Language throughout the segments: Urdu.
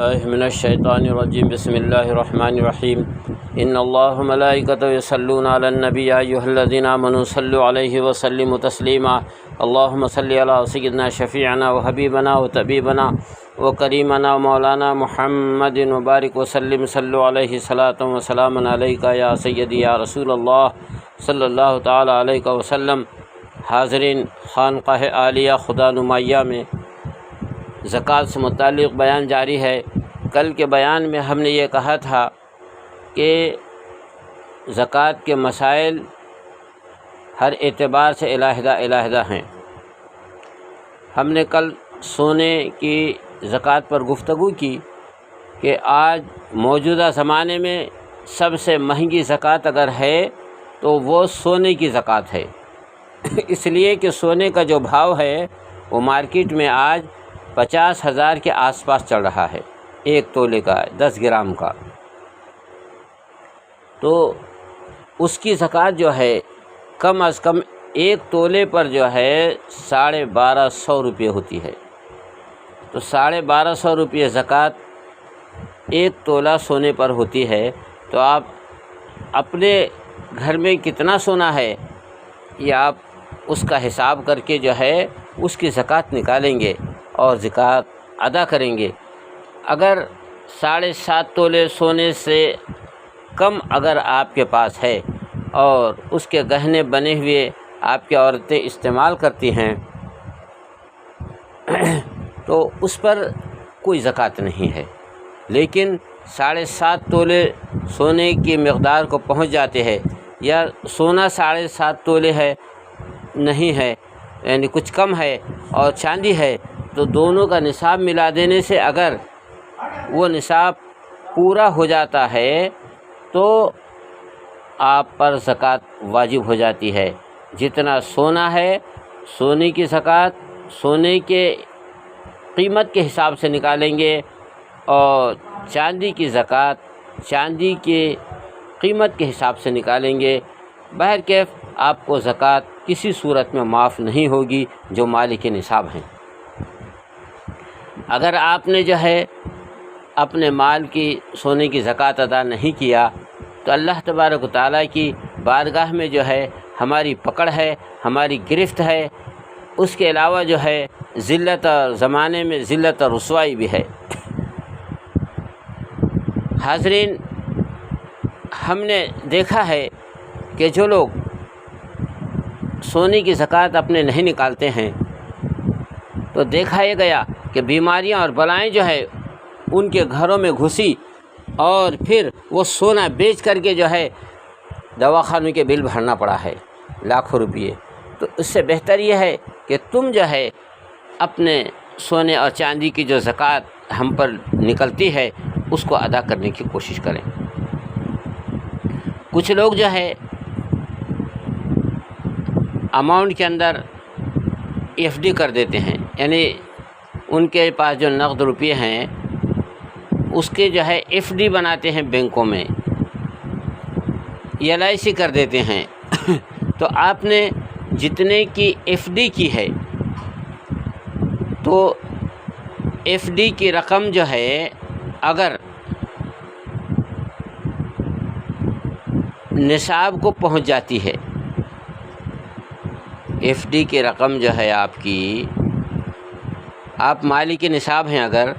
من الشیطان الرجیم بسم اللہ الرحمن الرحیم ان اللہ وملائکتہ یصلون علی النبی یا ایھا الذین آمنوا صلوا علیہ وسلموا تسلیما اللہم صل علی سیدنا شفیعنا وحبیبنا وطبیبنا وکریمنا ومولانا محمد وبارک وسلم صلوا علیہ صلاۃ وسلاما علیک یا سیدی یا رسول اللہ صلی اللہ تعالی علیہ وسلم۔ حاضرین، خانقاہ عالیہ خدا نمایہ میں زکوٰۃ سے متعلق بیان جاری ہے۔ کل کے بیان میں ہم نے یہ کہا تھا کہ زکوٰۃ کے مسائل ہر اعتبار سے علیحدہ ہیں۔ ہم نے کل سونے کی زکوٰۃ پر گفتگو کی کہ آج موجودہ زمانے میں سب سے مہنگی زکوٰۃ اگر ہے تو وہ سونے کی زکوٰۃ ہے، اس لیے کہ سونے کا جو بھاؤ ہے وہ مارکیٹ میں آج 50,000 کے آس پاس چل رہا ہے، 1 تولے کا 10 گرام کا۔ تو اس کی زکوٰۃ جو ہے کم از کم 1 تولے پر جو ہے 1250 روپے ہوتی ہے۔ تو 1250 روپے زکوٰۃ 1 تولہ سونے پر ہوتی ہے۔ تو آپ اپنے گھر میں کتنا سونا ہے یہ آپ اس کا حساب کر کے جو ہے اس کی زکوٰۃ نکالیں گے اور زکوٰۃ ادا کریں گے۔ اگر 7.5 تولے سونے سے کم اگر آپ کے پاس ہے اور اس کے گہنے بنے ہوئے آپ کی عورتیں استعمال کرتی ہیں تو اس پر کوئی زکوٰۃ نہیں ہے۔ لیکن 7.5 تولے سونے کی مقدار کو پہنچ جاتے ہیں یا سونا 7.5 تولے ہے نہیں ہے، یعنی کچھ کم ہے اور چاندی ہے، تو دونوں کا نصاب ملا دینے سے اگر وہ نصاب پورا ہو جاتا ہے تو آپ پر زکوٰۃ واجب ہو جاتی ہے۔ جتنا سونا ہے سونے کی زکوٰۃ سونے کے قیمت کے حساب سے نکالیں گے اور چاندی کی زکوٰۃ چاندی کے قیمت کے حساب سے نکالیں گے۔ بہرکیف آپ کو زکوٰۃ کسی صورت میں معاف نہیں ہوگی جو مالک نصاب ہیں۔ اگر آپ نے جو ہے اپنے مال کی سونے کی زکوٰۃ ادا نہیں کیا تو اللہ تبارک و تعالیٰ کی بارگاہ میں جو ہے ہماری پکڑ ہے، ہماری گرفت ہے، اس کے علاوہ جو ہے ذلت اور زمانے میں ذلت اور رسوائی بھی ہے۔ حاضرین، ہم نے دیکھا ہے کہ جو لوگ سونے کی زکوٰۃ اپنے نہیں نکالتے ہیں تو دیکھا یہ گیا کہ بیماریاں اور بلائیں جو ہے ان کے گھروں میں گھسی اور پھر وہ سونا بیچ کر کے جو ہے دواخانوں کے بل بھرنا پڑا ہے، لاکھوں روپئے۔ تو اس سے بہتر یہ ہے کہ تم جو ہے اپنے سونے اور چاندی کی جو زکوٰۃ ہم پر نکلتی ہے اس کو ادا کرنے کی کوشش کریں۔ کچھ لوگ جو ہے اماؤنٹ کے اندر ایف ڈی کر دیتے ہیں، یعنی ان کے پاس جو نقد روپئے ہیں اس کے جو ہے ایف ڈی بناتے ہیں بینکوں میں، ایل آئی سی کر دیتے ہیں۔ تو آپ نے جتنے کی ایف ڈی کی ہے تو ایف ڈی کی رقم جو ہے اگر نصاب کو پہنچ جاتی ہے، ایف ڈی کی رقم جو ہے آپ کی، آپ مالک نصاب ہیں اگر،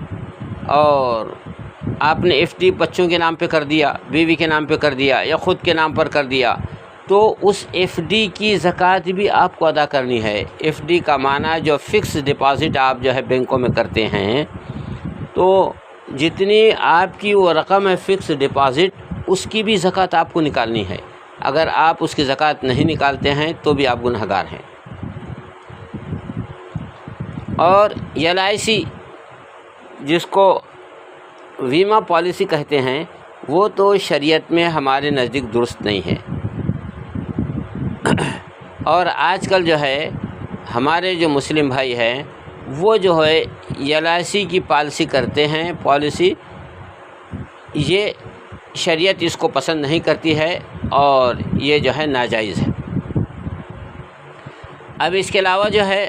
اور آپ نے ایف ڈی بچوں کے نام پہ کر دیا، بیوی کے نام پہ کر دیا یا خود کے نام پر کر دیا، تو اس ایف ڈی کی زکوٰۃ بھی آپ کو ادا کرنی ہے۔ ایف ڈی کا معنی جو فکس ڈپازٹ آپ جو ہے بینکوں میں کرتے ہیں، تو جتنی آپ کی وہ رقم ہے فکس ڈپازٹ اس کی بھی زکوٰۃ آپ کو نکالنی ہے۔ اگر آپ اس کی زکوٰۃ نہیں نکالتے ہیں تو بھی آپ گنہگار ہیں۔ اور ایل آئی سی جس کو بیمہ پالیسی کہتے ہیں وہ تو شریعت میں ہمارے نزدیک درست نہیں ہے۔ اور آج کل جو ہے ہمارے جو مسلم بھائی ہیں وہ جو ہے ایل آئی سی کی پالیسی کرتے ہیں، پالیسی یہ شریعت اس کو پسند نہیں کرتی ہے اور یہ جو ہے ناجائز ہے۔ اب اس کے علاوہ جو ہے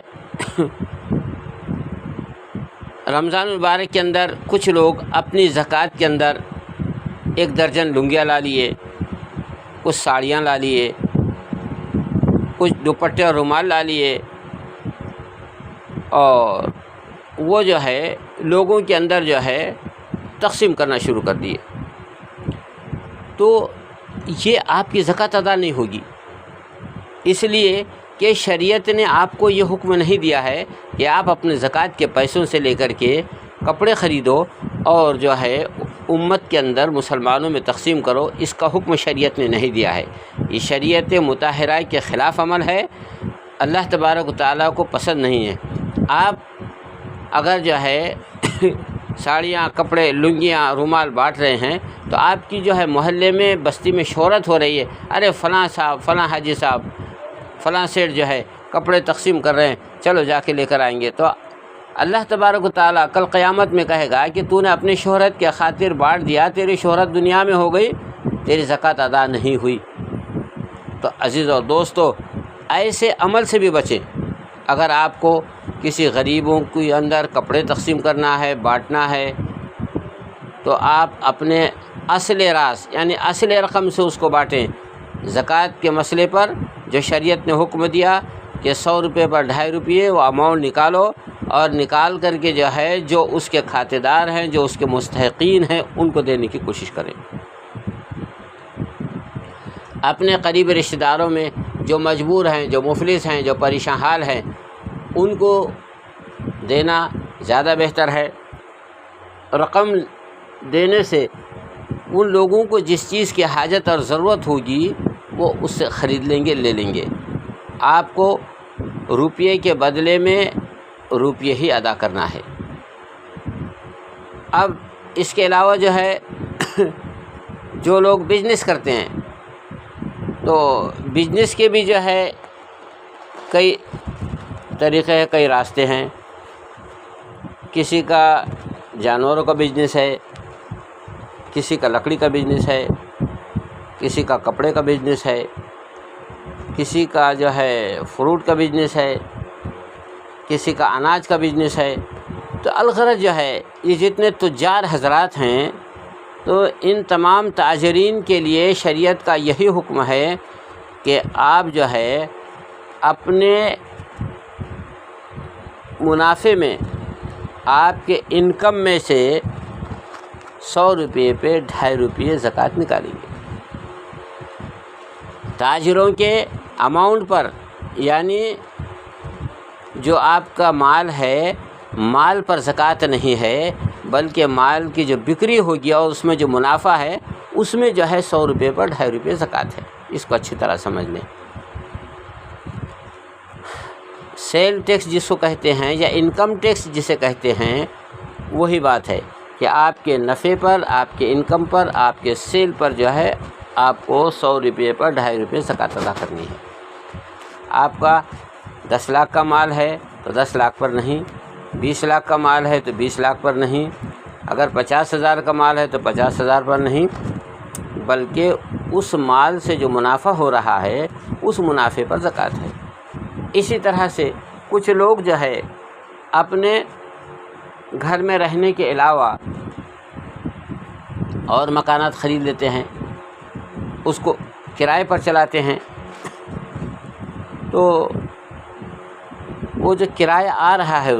رمضان المبارک کے اندر کچھ لوگ اپنی زکوٰۃ کے اندر 1 درجن لنگیاں لا لیے، کچھ ساڑیاں لا لیے، کچھ دوپٹے اور رومال لا لیے، اور وہ جو ہے لوگوں کے اندر جو ہے تقسیم کرنا شروع کر دیے، تو یہ آپ کی زکوٰۃ ادا نہیں ہوگی، اس لیے کہ شریعت نے آپ کو یہ حکم نہیں دیا ہے کہ آپ اپنے زکوٰۃ کے پیسوں سے لے کر کے کپڑے خریدو اور جو ہے امت کے اندر مسلمانوں میں تقسیم کرو۔ اس کا حکم شریعت نے نہیں دیا ہے، یہ شریعت مطہرہ کے خلاف عمل ہے، اللہ تبارک و تعالیٰ کو پسند نہیں ہے۔ آپ اگر جو ہے ساڑیاں، کپڑے، لنگیاں، رومال بانٹ رہے ہیں تو آپ کی جو ہے محلے میں، بستی میں شہرت ہو رہی ہے، ارے فلاں صاحب، فلاں حاجی صاحب، فلاں سیٹ جو ہے کپڑے تقسیم کر رہے ہیں، چلو جا کے لے کر آئیں گے، تو اللہ تبارک و تعالیٰ کل قیامت میں کہے گا کہ تو نے اپنی شہرت کے خاطر بانٹ دیا، تیری شہرت دنیا میں ہو گئی، تیری زکوٰۃ ادا نہیں ہوئی۔ تو عزیز اور دوستو، ایسے عمل سے بھی بچیں۔ اگر آپ کو کسی غریبوں کے اندر کپڑے تقسیم کرنا ہے، بانٹنا ہے، تو آپ اپنے اصل راس یعنی اصل رقم سے اس کو بانٹیں۔ زکوٰۃ کے مسئلے پر جو شریعت نے حکم دیا کہ 100 روپے پر 2.5 روپے وہ اماؤنٹ نکالو، اور نکال کر کے جو ہے جو اس کے کھاتے دار ہیں، جو اس کے مستحقین ہیں، ان کو دینے کی کوشش کریں۔ اپنے قریبی رشتہ داروں میں جو مجبور ہیں، جو مفلس ہیں، جو پریشان حال ہیں، ان کو دینا زیادہ بہتر ہے۔ رقم دینے سے ان لوگوں کو جس چیز کی حاجت اور ضرورت ہوگی وہ اس سے خرید لیں گے، لے لیں گے۔ آپ کو روپیے کے بدلے میں روپیے ہی ادا کرنا ہے۔ اب اس کے علاوہ جو ہے جو لوگ بزنس کرتے ہیں، تو بزنس کے بھی جو ہے کئی طریقے ہیں، کئی راستے ہیں۔ کسی کا جانوروں کا بزنس ہے، کسی کا لکڑی کا بزنس ہے، کسی کا کپڑے کا بزنس ہے، کسی کا جو ہے فروٹ کا بزنس ہے، کسی کا اناج کا بزنس ہے۔ تو الغرض جو ہے یہ جتنے تجار حضرات ہیں، تو ان تمام تاجرین کے لیے شریعت کا یہی حکم ہے کہ آپ جو ہے اپنے منافع میں، آپ کے انکم میں سے 100 روپے پہ 2.5 روپے زکوٰۃ نکالیں گے۔ تاجروں کے اماؤنٹ پر، یعنی جو آپ کا مال ہے، مال پر زکوٰۃ نہیں ہے، بلکہ مال کی جو بکری ہوگی اور اس میں جو منافع ہے، اس میں جو ہے 100 روپے پر 2.5 روپے زکوٰۃ ہے۔ اس کو اچھی طرح سمجھ لیں۔ سیل ٹیکس جس کو کہتے ہیں یا انکم ٹیکس جسے کہتے ہیں، وہی بات ہے کہ آپ کے نفع پر، آپ کے انکم پر، آپ کے سیل پر جو ہے آپ کو 100 روپے پر 2.5 روپے زکوٰۃ ادا کرنی ہے۔ آپ کا 10 لاکھ کا مال ہے تو 10 لاکھ پر نہیں، 20 لاکھ کا مال ہے تو 20 لاکھ پر نہیں، اگر 50,000 کا مال ہے تو 50,000 پر نہیں، بلکہ اس مال سے جو منافع ہو رہا ہے اس منافع پر زکوٰۃ ہے۔ اسی طرح سے کچھ لوگ جو ہے اپنے گھر میں رہنے کے علاوہ اور مکانات خرید لیتے ہیں، اس کو کرائے پر چلاتے ہیں، تو وہ جو کرایہ آ رہا ہے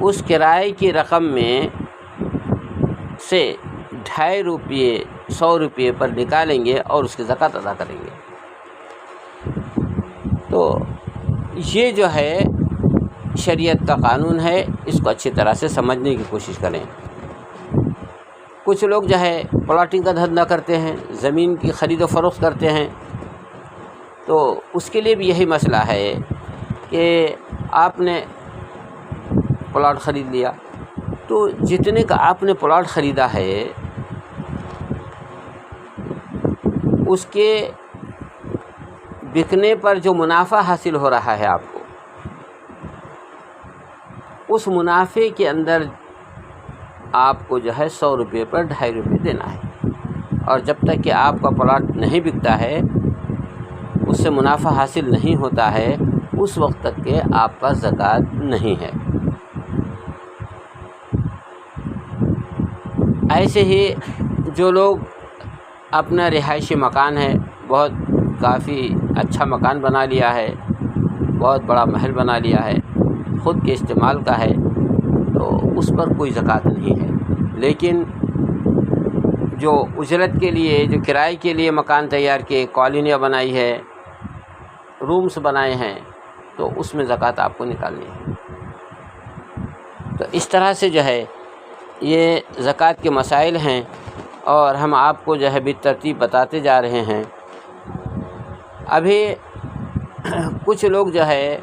اس کرائے کی رقم میں سے 2.5 روپے 100 روپے پر نکالیں گے اور اس کی زکوٰۃ ادا کریں گے۔ تو یہ جو ہے شریعت کا قانون ہے، اس کو اچھی طرح سے سمجھنے کی کوشش کریں۔ کچھ لوگ جو ہے پلاٹنگ کا دھندا کرتے ہیں، زمین کی خرید و فروخت کرتے ہیں، تو اس کے لیے بھی یہی مسئلہ ہے کہ آپ نے پلاٹ خرید لیا، تو جتنے کا آپ نے پلاٹ خریدا ہے اس کے بکنے پر جو منافع حاصل ہو رہا ہے آپ کو، اس منافع کے اندر آپ کو جو ہے 100 روپے پر 2.5 روپے دینا ہے، اور جب تک کہ آپ کا پلاٹ نہیں بکتا ہے، اس سے منافع حاصل نہیں ہوتا ہے، اس وقت تک کہ آپ کا زکوٰۃ نہیں ہے۔ ایسے ہی جو لوگ اپنا رہائشی مکان ہے، بہت کافی اچھا مکان بنا لیا ہے، بہت بڑا محل بنا لیا ہے، خود کے استعمال کا ہے، تو اس پر کوئی زکوٰۃ نہیں ہے۔ لیکن جو اجرت کے لیے، جو کرائے کے لیے مکان تیار کیے، کالونیاں بنائی ہے، رومس بنائے ہیں، تو اس میں زکوٰۃ آپ کو نکالنی ہے۔ تو اس طرح سے جو ہے یہ زکوٰۃ کے مسائل ہیں، اور ہم آپ کو جو ہے بالترتیب بتاتے جا رہے ہیں۔ ابھی کچھ لوگ جو ہے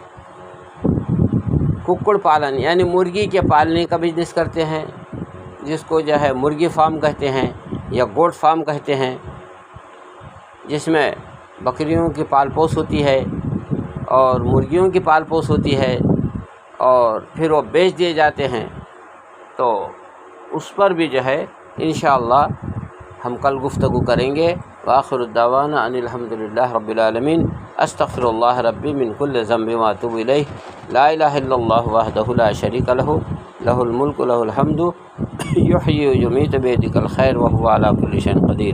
ککڑ پالن یعنی مرغی کے پالنے کا بزنس کرتے ہیں، جس کو جو ہے مرغی فارم کہتے ہیں یا گوٹ فارم کہتے ہیں، جس میں بکریوں کی پال پوس ہوتی ہے اور مرغیوں کی پال پوس ہوتی ہے، اور پھر وہ بیچ دیے جاتے ہیں۔ تو اس پر بھی جو ہے انشاءاللہ ہم کل گفتگو کریں گے۔ وآخر الدعوانا ان الحمد للہ رب العالمین۔ استغفر اللہ ربی من کل ذنب واتوب الیہ۔ لا الہ الا اللہ وحدہ لا شریک لہ، لہ الملک لہ الحمد، یحیی و یمیت بیدک الخیر وہو علی کل شیء قدیر۔